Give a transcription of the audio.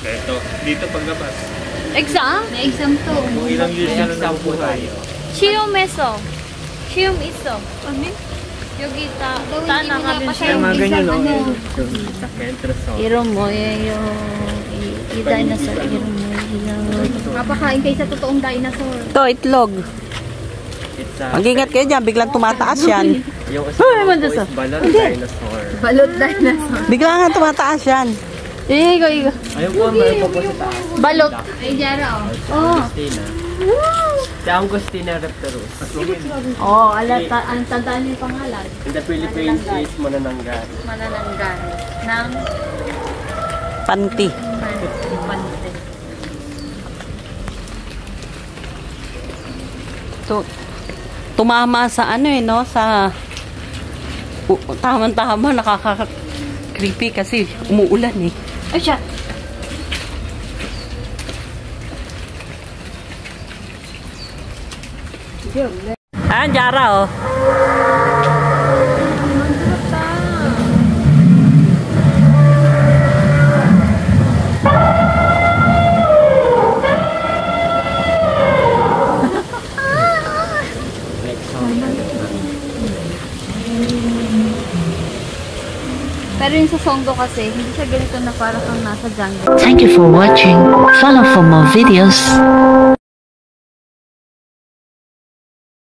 Ito, dito paglabas. Exam? May exam to. Kung ilang years na lang po tayo. 시험에서. 시험 있어. 언니? 여기 다 나가면 Kaya mga ganyan, no? Sa Kentrasol. 이런 뭐예요? 이 dinosaur 이런 뭐예요? Papakain kayo sa totoong dinosaur. Ito, itlog. Mag-ingat kayo dyan, biglang tumataas yan. Yung asawa ko is balot dinosaur. Balot dinosaur. Biglang nga tumataas yan. 이거. Ayun po, meron po sa taas. 발롯. Ay, Jara, 어. Angostina. Si Angostina reptarus. Ang tandaan yung pangalan. In the Philippines is manananggal. Manananggal. Ng Panti. Pante. Tumama sa ano no? Sa tama-tama, nakaka-creepy kasi umuulan eh. Ay, siya. Jara oh. Pero yung sa Songdo kasi, hindi siya ganito na para kang nasa jungle. Thank you for watching. Follow for more videos.